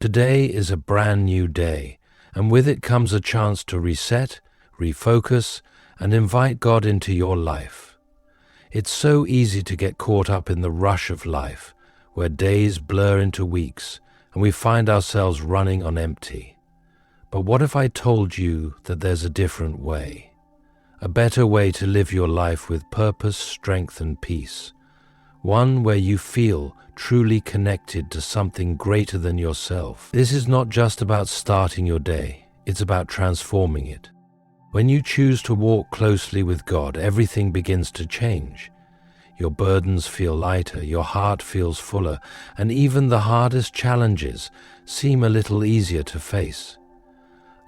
Today is a brand new day, and with it comes a chance to reset, refocus, and invite God into your life. It's so easy to get caught up in the rush of life, where days blur into weeks, and we find ourselves running on empty. But what if I told you that there's a different way? A better way to live your life with purpose, strength, and peace. One where you feel truly connected to something greater than yourself. This is not just about starting your day, it's about transforming it. When you choose to walk closely with God, everything begins to change. Your burdens feel lighter, your heart feels fuller, and even the hardest challenges seem a little easier to face.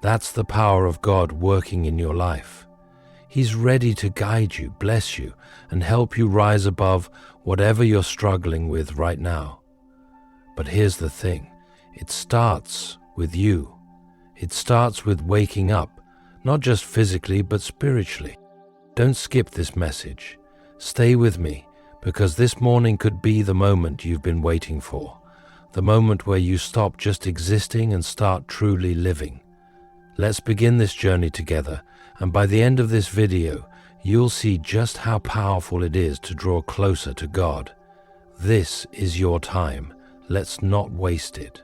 That's the power of God working in your life. He's ready to guide you, bless you, and help you rise above whatever you're struggling with right now. But here's the thing, it starts with you. It starts with waking up, not just physically but spiritually. Don't skip this message. Stay with me, because this morning could be the moment you've been waiting for, the moment where you stop just existing and start truly living. Let's begin this journey together, and by the end of this video, you'll see just how powerful it is to draw closer to God. This is your time. Let's not waste it.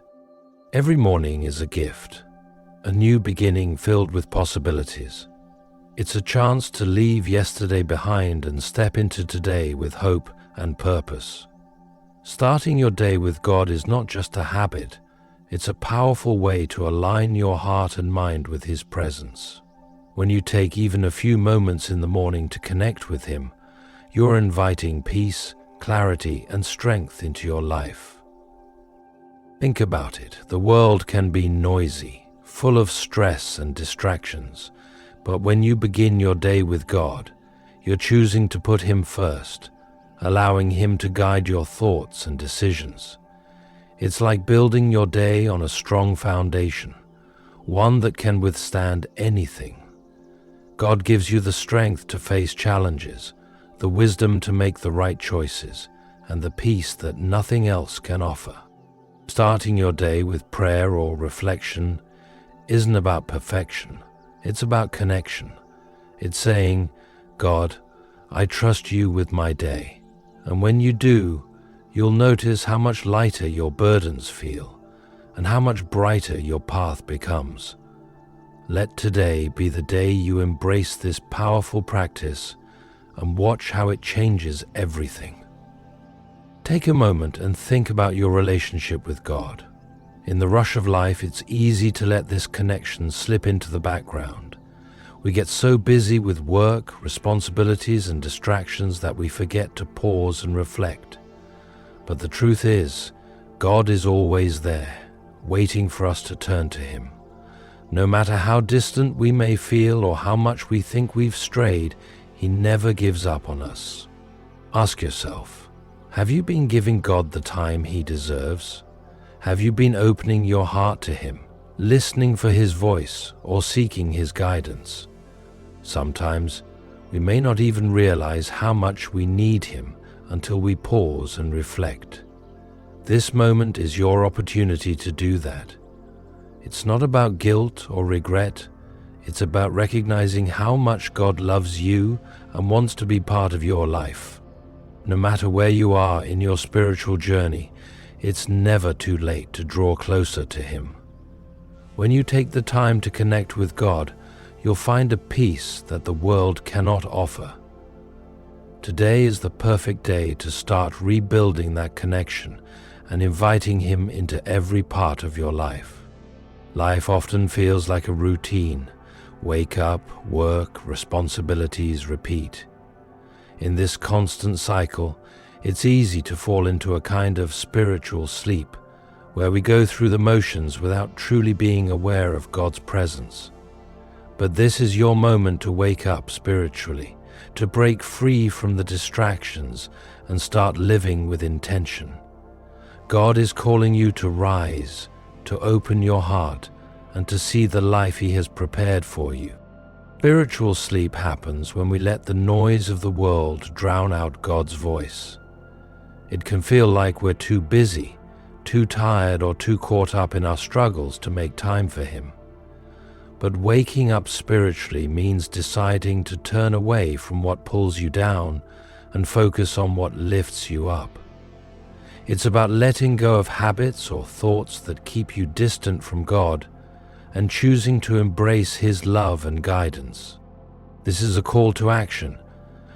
Every morning is a gift, a new beginning filled with possibilities. It's a chance to leave yesterday behind and step into today with hope and purpose. Starting your day with God is not just a habit, it's a powerful way to align your heart and mind with His presence. When you take even a few moments in the morning to connect with Him, you're inviting peace, clarity, and strength into your life. Think about it. The world can be noisy, full of stress and distractions, but when you begin your day with God, you're choosing to put Him first, allowing Him to guide your thoughts and decisions. It's like building your day on a strong foundation, one that can withstand anything. God gives you the strength to face challenges, the wisdom to make the right choices, and the peace that nothing else can offer. Starting your day with prayer or reflection isn't about perfection, it's about connection. It's saying, God, I trust you with my day. And when you do, you'll notice how much lighter your burdens feel and how much brighter your path becomes. Let today be the day you embrace this powerful practice and watch how it changes everything. Take a moment and think about your relationship with God. In the rush of life, it's easy to let this connection slip into the background. We get so busy with work, responsibilities, and distractions that we forget to pause and reflect. But the truth is, God is always there, waiting for us to turn to Him. No matter how distant we may feel or how much we think we've strayed, He never gives up on us. Ask yourself, have you been giving God the time He deserves? Have you been opening your heart to Him, listening for His voice or seeking His guidance? Sometimes we may not even realize how much we need Him until we pause and reflect. This moment is your opportunity to do that. It's not about guilt or regret. It's about recognizing how much God loves you and wants to be part of your life. No matter where you are in your spiritual journey, it's never too late to draw closer to Him. When you take the time to connect with God, you'll find a peace that the world cannot offer. Today is the perfect day to start rebuilding that connection and inviting Him into every part of your life. Life often feels like a routine. Wake up, work, responsibilities, repeat. In this constant cycle, it's easy to fall into a kind of spiritual sleep, where we go through the motions without truly being aware of God's presence. But this is your moment to wake up spiritually, to break free from the distractions and start living with intention. God is calling you to rise, to open your heart, and to see the life He has prepared for you. Spiritual sleep happens when we let the noise of the world drown out God's voice. It can feel like we're too busy, too tired or too caught up in our struggles to make time for Him. But waking up spiritually means deciding to turn away from what pulls you down and focus on what lifts you up. It's about letting go of habits or thoughts that keep you distant from God and choosing to embrace His love and guidance. This is a call to action,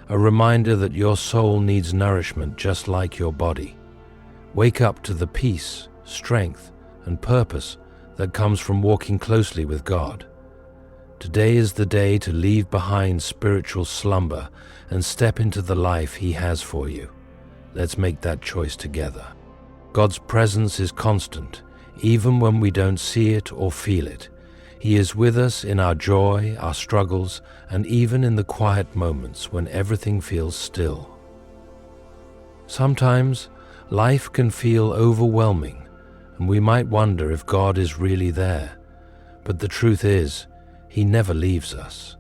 a reminder that your soul needs nourishment just like your body. Wake up to the peace, strength, and purpose that comes from walking closely with God. Today is the day to leave behind spiritual slumber and step into the life He has for you. Let's make that choice together. God's presence is constant, even when we don't see it or feel it. He is with us in our joy, our struggles, and even in the quiet moments when everything feels still. Sometimes life can feel overwhelming, and we might wonder if God is really there. But the truth is, He never leaves us.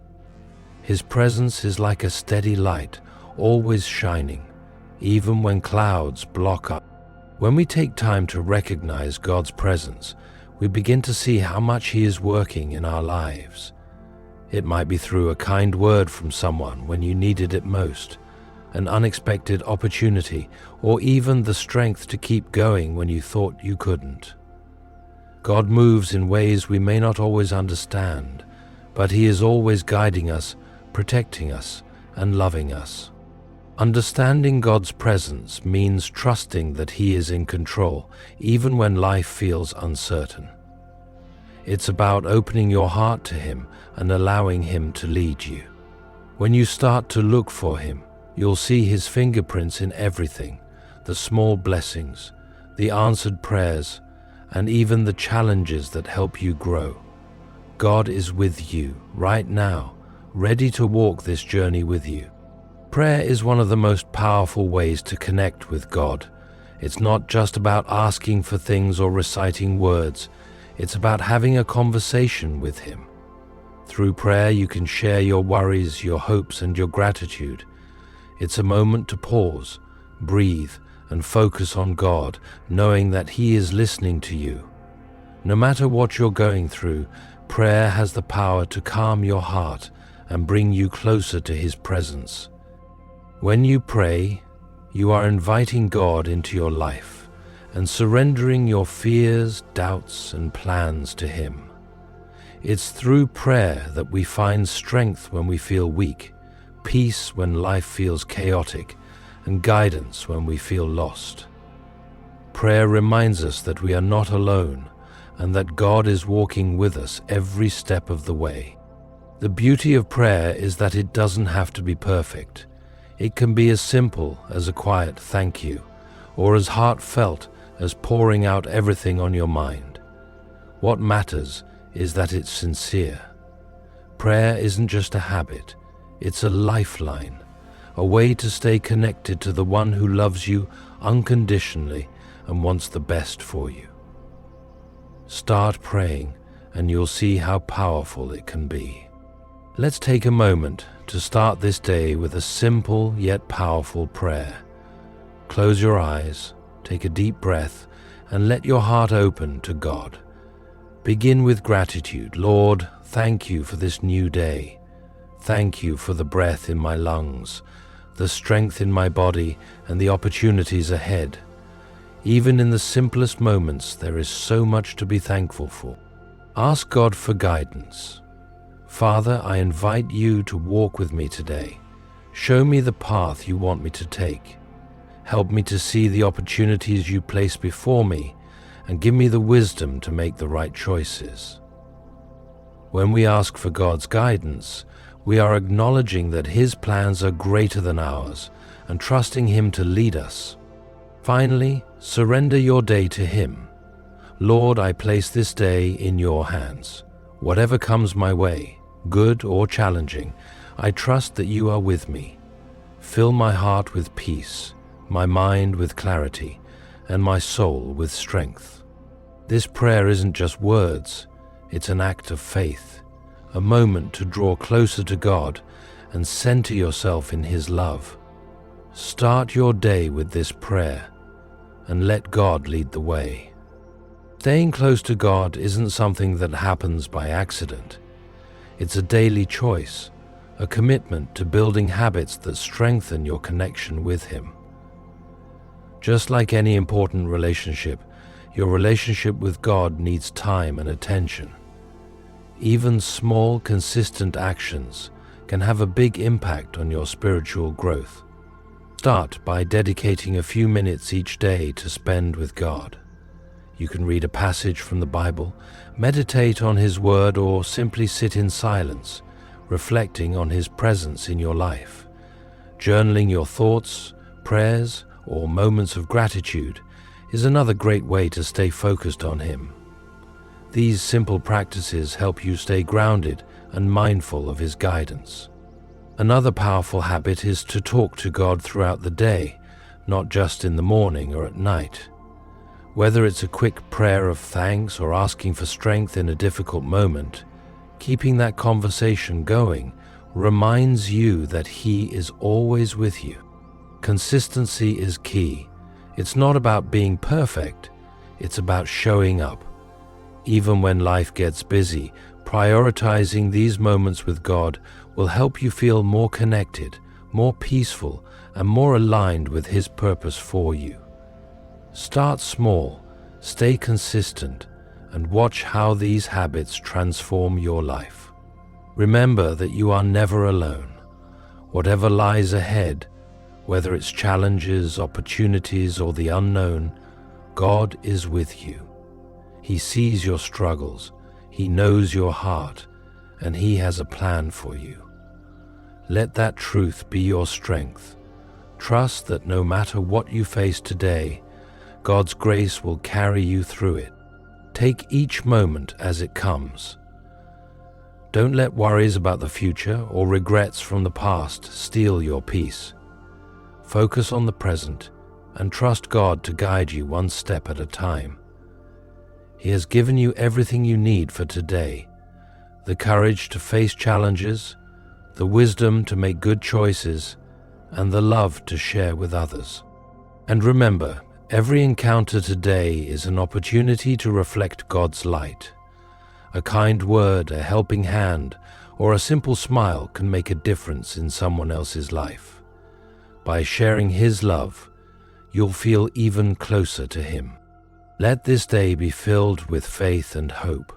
His presence is like a steady light, always shining, even when clouds block us. When we take time to recognize God's presence, we begin to see how much He is working in our lives. It might be through a kind word from someone when you needed it most, an unexpected opportunity, or even the strength to keep going when you thought you couldn't. God moves in ways we may not always understand, but He is always guiding us, protecting us, and loving us. Understanding God's presence means trusting that He is in control, even when life feels uncertain. It's about opening your heart to Him and allowing Him to lead you. When you start to look for Him, you'll see His fingerprints in everything, the small blessings, the answered prayers, and even the challenges that help you grow. God is with you right now, ready to walk this journey with you. Prayer is one of the most powerful ways to connect with God. It's not just about asking for things or reciting words. It's about having a conversation with Him. Through prayer, you can share your worries, your hopes, and your gratitude. It's a moment to pause, breathe, and focus on God, knowing that He is listening to you. No matter what you're going through, prayer has the power to calm your heart and bring you closer to His presence. When you pray, you are inviting God into your life and surrendering your fears, doubts, and plans to Him. It's through prayer that we find strength when we feel weak, peace when life feels chaotic, and guidance when we feel lost. Prayer reminds us that we are not alone and that God is walking with us every step of the way. The beauty of prayer is that it doesn't have to be perfect. It can be as simple as a quiet thank you, or as heartfelt as pouring out everything on your mind. What matters is that it's sincere. Prayer isn't just a habit, it's a lifeline, a way to stay connected to the one who loves you unconditionally and wants the best for you. Start praying, and you'll see how powerful it can be. Let's take a moment to start this day with a simple yet powerful prayer. Close your eyes, take a deep breath, and let your heart open to God. Begin with gratitude. Lord, thank you for this new day. Thank you for the breath in my lungs, the strength in my body, and the opportunities ahead. Even in the simplest moments, there is so much to be thankful for. Ask God for guidance. Father, I invite you to walk with me today. Show me the path you want me to take. Help me to see the opportunities you place before me, and give me the wisdom to make the right choices. When we ask for God's guidance, we are acknowledging that His plans are greater than ours and trusting Him to lead us. Finally, surrender your day to Him. Lord, I place this day in your hands. Whatever comes my way, good or challenging, I trust that you are with me. Fill my heart with peace, my mind with clarity, and my soul with strength. This prayer isn't just words, it's an act of faith, a moment to draw closer to God and center yourself in His love. Start your day with this prayer, and let God lead the way. Staying close to God isn't something that happens by accident. It's a daily choice, a commitment to building habits that strengthen your connection with Him. Just like any important relationship, your relationship with God needs time and attention. Even small, consistent actions can have a big impact on your spiritual growth. Start by dedicating a few minutes each day to spend with God. You can read a passage from the Bible, meditate on His Word, or simply sit in silence, reflecting on His presence in your life. Journaling your thoughts, prayers, or moments of gratitude is another great way to stay focused on Him. These simple practices help you stay grounded and mindful of His guidance. Another powerful habit is to talk to God throughout the day, not just in the morning or at night. Whether it's a quick prayer of thanks or asking for strength in a difficult moment, keeping that conversation going reminds you that He is always with you. Consistency is key. It's not about being perfect, it's about showing up. Even when life gets busy, prioritizing these moments with God will help you feel more connected, more peaceful, and more aligned with His purpose for you. Start small, stay consistent, and watch how these habits transform your life. Remember that you are never alone. Whatever lies ahead, whether it's challenges, opportunities, or the unknown, God is with you. He sees your struggles, He knows your heart, and He has a plan for you. Let that truth be your strength. Trust that no matter what you face today, God's grace will carry you through it. Take each moment as it comes. Don't let worries about the future or regrets from the past steal your peace. Focus on the present and trust God to guide you one step at a time. He has given you everything you need for today: the courage to face challenges, the wisdom to make good choices, and the love to share with others. And remember, every encounter today is an opportunity to reflect God's light. A kind word, a helping hand, or a simple smile can make a difference in someone else's life. By sharing His love, you'll feel even closer to Him. Let this day be filled with faith and hope.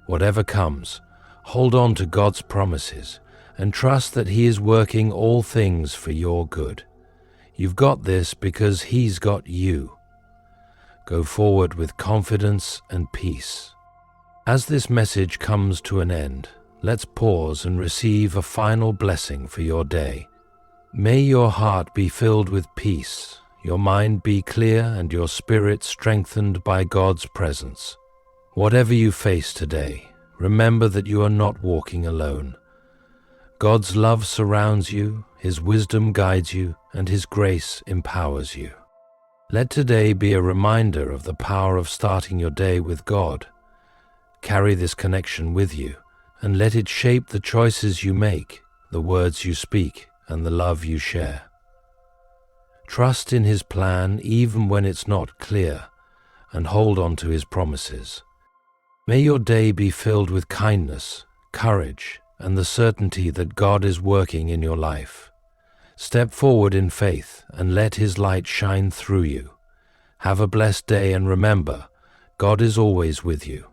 Whatever comes, hold on to God's promises and trust that He is working all things for your good. You've got this because He's got you. Go forward with confidence and peace. As this message comes to an end, let's pause and receive a final blessing for your day. May your heart be filled with peace, your mind be clear, and your spirit strengthened by God's presence. Whatever you face today, remember that you are not walking alone. God's love surrounds you, His wisdom guides you, and His grace empowers you. Let today be a reminder of the power of starting your day with God. Carry this connection with you, and let it shape the choices you make, the words you speak, and the love you share. Trust in His plan even when it's not clear, and hold on to His promises. May your day be filled with kindness, courage, and the certainty that God is working in your life. Step forward in faith and let His light shine through you. Have a blessed day, and remember, God is always with you.